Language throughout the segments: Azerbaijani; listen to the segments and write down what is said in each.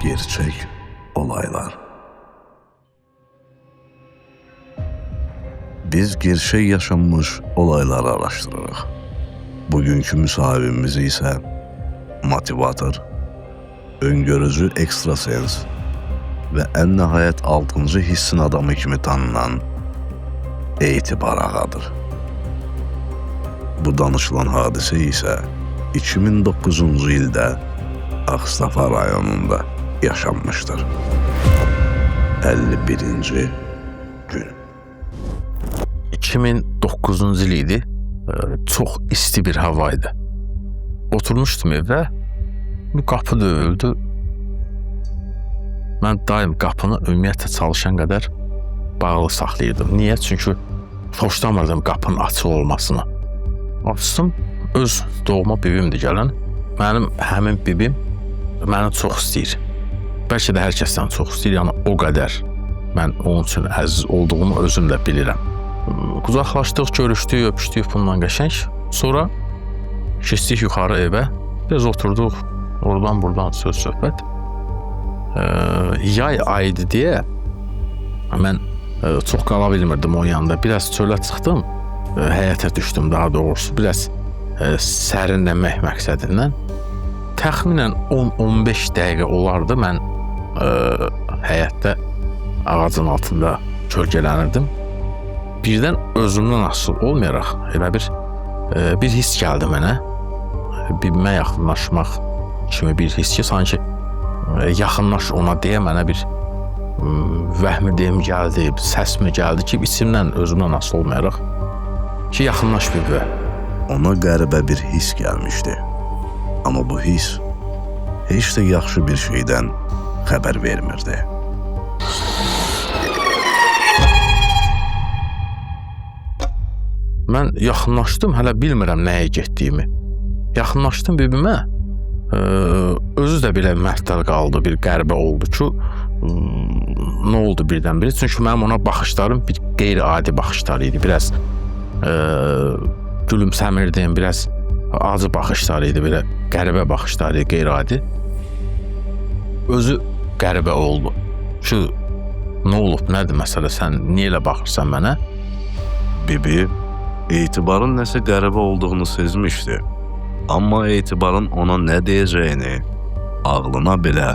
Gerçek olaylar. Biz gerçek yaşanmış olayları araştırırıq. Bugünkü müsahibimiz ise motivator, öngörücü ekstrasens ve en nihayet 6. hissin adamı kimi tanınan Etibar ağadır. Bu danışılan hadise ise 2009. ildə Ağstafa rayonunda yaşanmıştır. 51. gün. 2009 il idi. Çox isti bir hava idi. Oturmuşdum evdə. Bu qapı döyüldü. Mən daim qapını ümumiyyətlə çalışan qədər bağlı saxlayırdım. Niyə? Çünki xoşlamırdım qapının açıq olmasını. Açdım, öz doğma bibimdir gələn. Mənim həmin bibim məni çox istəyir. Bəlkə də hər kəsdən çox istəyir, yəni o qədər mən onun üçün əziz olduğumu özüm də bilirəm. Qucaqlaşdıq, görüşdük, öpüşdük bundan qəşəng. Sonra keçdik yuxarı evə, biraz oturduq, oradan buradan söz-söhbət. Yay aydı deyə mən çox qala bilmirdim o yanında. Biraz çölə çıxdım, həyətə düşdüm daha doğrusu, biraz sərinləmək məqsədindən. Təxminən 10-15 dəqiqə olardı mən həyətdə ağacın altında kölgələnirdim. Birdən özümdən asılı olmayaraq elə bir his gəldi mənə. Bibimə yaxınlaşmaq kimi bir his ki, sanki yaxınlaş ona deyə mənə bir vəhmi deyim gəldi, səsmi gəldi ki, içimdən özümdən asılı olmayaraq ki, yaxınlaş bibimə. Ona qəribə bir his gəlmişdi. Amma bu his heç də yaxşı bir şeydən xəbər vermirdi. Mən yaxınlaşdım, hələ bilmirəm nəyə getdiyimi. Yaxınlaşdım bibimə, özü də belə məhtəl qaldı, bir qəribə oldu ki, nə oldu birdən-biri? Çünki mənim ona baxışlarım bir qeyri-adi baxışlar idi, biraz gülümsəmirdim, biraz acı baxışlar idi, belə qəribə baxışlar idi, qeyri-adi. Özü qəribə oldu ki, nə olub, nədir məsələ, sən niyə elə baxırsan mənə? Bibi Etibarın nəsə qəribə olduğunu sezmişdi. Amma Etibarın ona nə deyəcəyini ağlına belə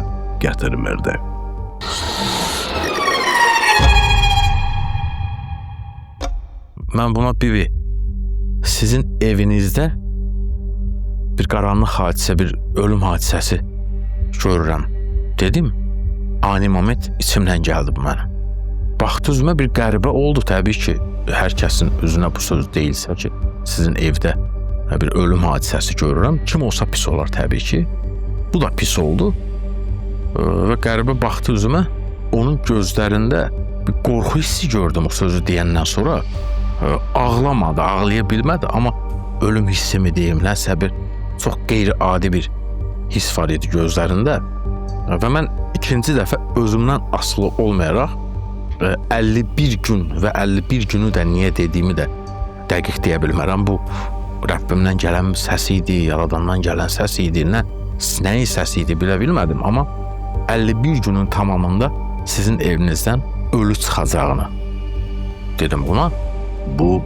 gətirmirdi. Mən buna bibi, sizin evinizdə bir qaranlıq hadisə, bir ölüm hadisəsi görürəm dedim. Ani moment içimdən gəldi bu mənə. Baxdı üzümə, bir qəribə oldu təbii ki. Hər kəsin üzünə bu söz deyilsə ki, sizin evdə bir ölüm hadisəsi görürəm. Kim olsa pis olar təbii ki. Bu da pis oldu. Və qəribə baxdı üzümə. Onun gözlərində bir qorxu hissi gördüm o sözü deyəndən sonra. Ağlamadı, ağlaya bilmədi, amma ölüm hissi mi deyim, nəsə bir çox qeyri-adi bir his var idi gözlərində. Və mən ikinci dəfə özümdən asılı olmayaraq 51 gün və 51 günü də niyə dediyimi də dəqiq deyə bilmərəm. Bu Rəbbimdən gələn səs idi, Yaradandan gələn səs idi, nəyin səsi idi bilə bilmədim, amma 51 günün tamamında sizin evinizdən ölü çıxacağını dedim buna. Bu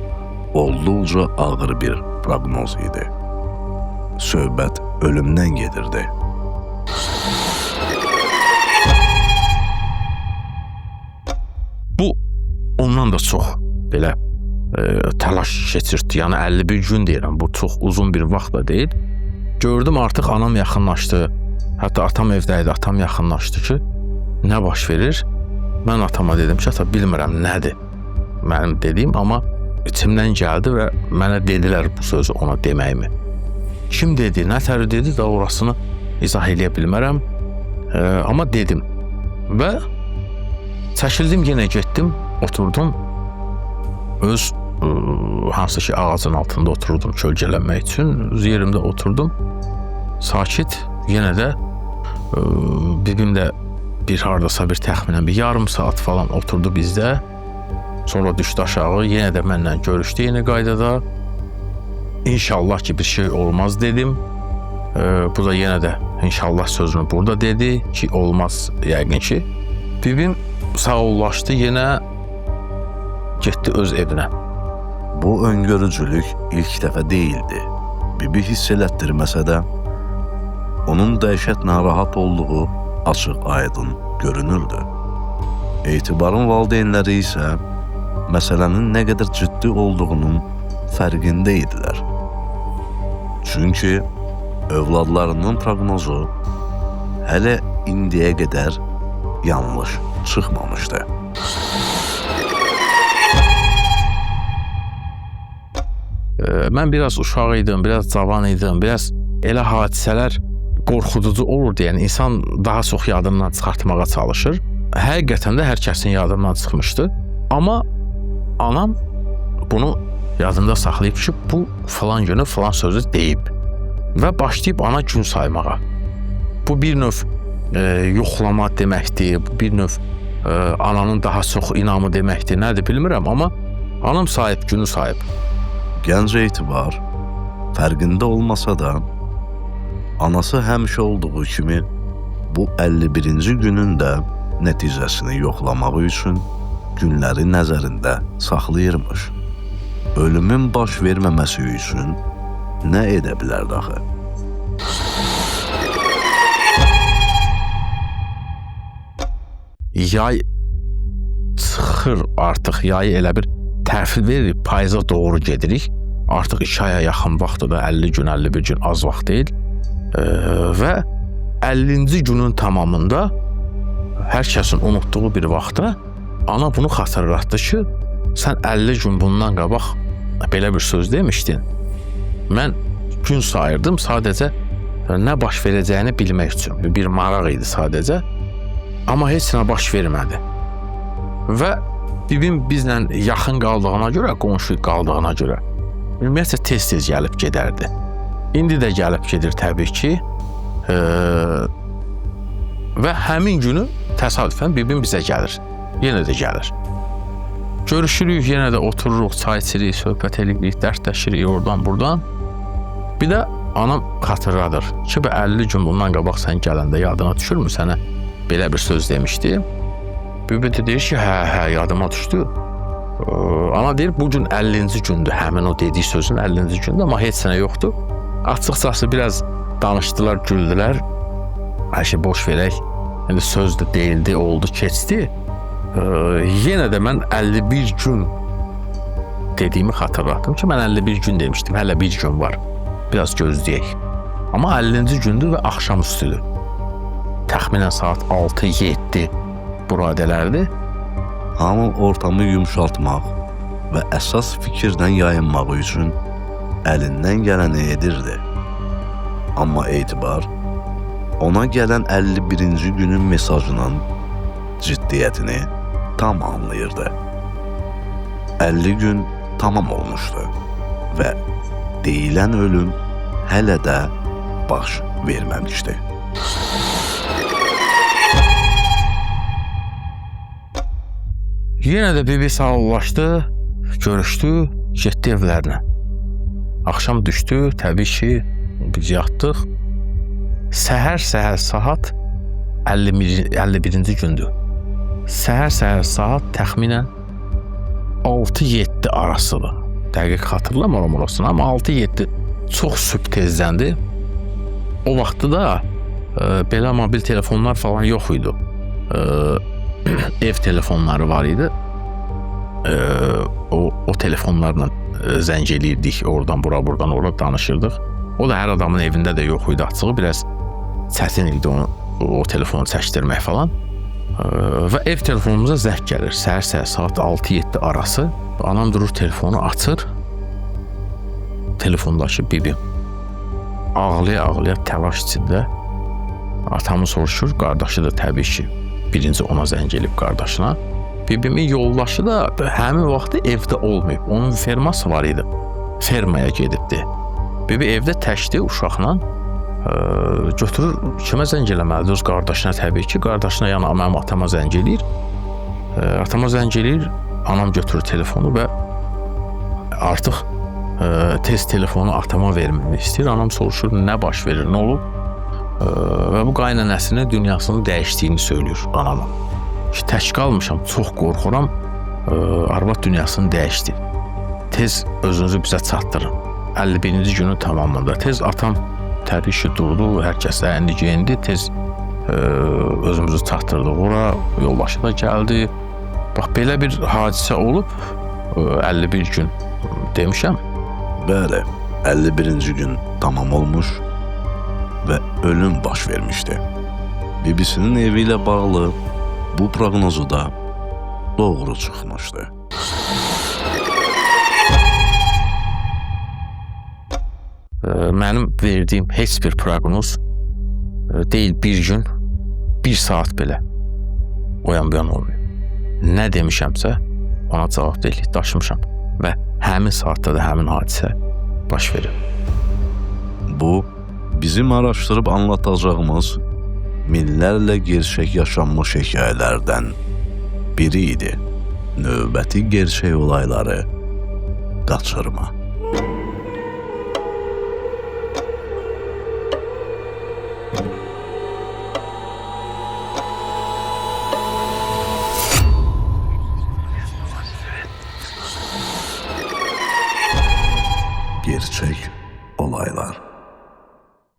olduqca ağır bir proqnoz idi. Söhbət ölümdən gedirdi. Bu ondan da çox belə təlaş keçirdi. Yəni 51 gün deyirəm, bu çox uzun bir vaxt da deyil. Gördüm artıq anam yaxınlaşdı. Hətta atam evdə idi, atam yaxınlaşdı ki, nə baş verir? Mən atama dedim ki, ata bilmirəm nədir mənim dediyim, amma içimdən gəldi və mənə dedilər bu sözü ona deməyimi. Kim dedi, nətəri dedi də orasını izah eləyə bilmərəm. Amma dedim və çəkildim, yenə getdim, oturdum. Öz hansı ki ağacın altında oturdum kölgələnmək üçün. Öz yerimdə oturdum. Sakit, yenə də bibim də bir hardasa bir təxminən bir yarım saat falan oturdu bizdə. Sonra düşdü aşağı, yenə də mənlə görüşdü yeni qaydada. İnşallah ki bir şey olmaz dedim. Bu da yenə də İnşallah sözünü burada dedi ki, olmaz yəqin ki. Bibim sağollaşdı, yenə getdi öz evinə. Bu öngörücülük ilk dəfə deyildi. Bibi hiss elətdirməsə də, onun dəhşət narahat olduğu açıq-aydın görünürdü. Etibarın valideynləri isə məsələnin nə qədər ciddi olduğunun fərqində idilər. Çünki övladlarının proqnozu hələ indiyə qədər yanlış çıxmamışdı. Mən biraz uşaq idim, biraz cavan idim, biraz elə hadisələr qorxuducu olur deyən insan daha çox yadından çıxartmağa çalışır. Həqiqətən də hər kəsin yadından çıxmışdı. Amma anam bunu yadında saxlayıb ki, bu falan günü falan sözü deyib və başlayıb ana gün saymağa. Bu bir növ yoxlama deməkdir, bir növ ananın daha çox inamı deməkdir, nədir bilmirəm, amma anam sayıb, günü sayıb. Gənc Etibar fərqində olmasa da, anası həmişə olduğu kimi bu 51-ci günün də nəticəsini yoxlamaq üçün günləri nəzərində saxlayırmış. Ölümün baş verməməsi üçün nə edə bilərdi axı? Yay çıxır artıq, yayı elə bir təhvil verib, payıza doğru gedirik. Artıq 2 aya yaxın vaxtdır da, 50 gün, 51 gün az vaxt deyil. Və 50-ci günün tamamında hər kəsin unutduğu bir vaxtda ana bunu xatırlatdı ki, sən 50 gün bundan qabaq belə bir söz demişdin. Mən gün sayırdım sadəcə nə baş verəcəyini bilmək üçün. Bir maraq idi sadəcə. Amma heç nə baş vermədi. Və bibim bizlə yaxın qaldığına görə, qonşu qaldığına görə ümumiyyətlə tez-tez gəlib gedərdi. İndi də gəlib gedir təbii ki. Və həmin günü təsadüfən bibim bizə gəlir. Yenə də gəlir. Görüşürük, yenə də otururuq, çay içirik, söhbət edirik, dərdləşirik oradan buradan. Bir də anam xatırladır ki, 50 gün bundan qabaq sən gələndə yadına düşürmü, sənə belə bir söz demişdi. Bibi də deyir ki, hə, yadıma düşdü. Ana deyir, bugün 50-ci gündür, həmin o dediyi sözün 50-ci gündür, amma heç nə yoxdur. Açıqcası biraz danışdılar, güldülər. Hər şey boş verək. İndi söz də deyildi, oldu, keçdi. Yenə də mən 51 gün dediyimi xatırladım ki, mən 51 gün demişdim, hələ bir gün var. Biraz gözləyək. Amma 50-ci gündür və axşamüstüdür. Təxminən saat 6-7 bu radələrdir. Hamı ortamı yumşaltmaq və əsas fikirdən yayınmaq üçün əlindən gələni edirdi. Amma Etibar ona gələn 51-ci günün mesajının ciddiyyətini tam anlayırdı. 50 gün tamam olmuşdu və deyilən ölüm hələ də baş verməmişdi. Yenə də bibi sağollaşdı, görüşdü, getdi evlərinə. Axşam düşdü, təbii ki, biz yatdıq. Səhər saat 51-ci gündür. Səhər saat təxminən 6-7 arasıdır. Dəqiq xatırlamıram orasını, amma 6-7 çox sübh tezdəndir. O vaxtda da belə mobil telefonlar falan yox idi. Ev telefonları var idi. O telefonlarla zəng eləyirdik, oradan bura, buradan ora danışırdıq. O da hər adamın evində də yox idi açığı, biraz çətin idi o telefonu çəkdirmək falan. Və ev telefonumuza zəng gəlir. Səhər saat 6-7 arası. Anam durur, telefonu açır. Telefondakı bibim ağlaya təlaş içində. Atamı soruşur, qardaşı da təbii ki, birinci ona zəng elib qardaşına. Bibimin yoldaşı da həmin vaxtı evdə olmayıb. Onun ferması var idi. Fermaya gedibdi. Bibi evdə təkdi uşaqla. Götürür, kimə zəng eləməlidir? Öz qardaşına təbii ki. Qardaşına, yəni mənim atama zəng eləyir. Atama zəng eləyir, anam götürür telefonu və artıq tez telefonu atama verməni istəyir. Anam soruşur, nə baş verir, nə olub? və bu qaynanəsinin dünyasını dəyişdiyini söylüyor anama. Ki, tək qalmışam, çox qorxuram, arvad dünyasını dəyişdi. Tez özünüzü bizə çatdırın. 51-ci günün tamamında tez atam təbii ki durdu, hər kəs əyindi geyindi, tez özümüzü çatdırdıq ora, yolbaşı da gəldi. Bax, belə bir hadisə olub, 51 gün demişəm. Bəli, 51-ci gün tamam olmuş və ölüm baş vermişdi. BBC-nin evi ilə bağlı bu proqnozu da doğru çıxmışdı. Mənim verdiyim heç bir proqnoz deyil, bir gün, bir saat belə oyan olmuyor. Nə demişəmsə, ona cavab deyil, daşımışam və həmin saatda da həmin hadisə baş verir. Bu, bizim araşdırıb anlatacağımız minlərlə gerçək yaşanmış hekayələrdən biri idi. Növbəti gerçək olayları qaçırma.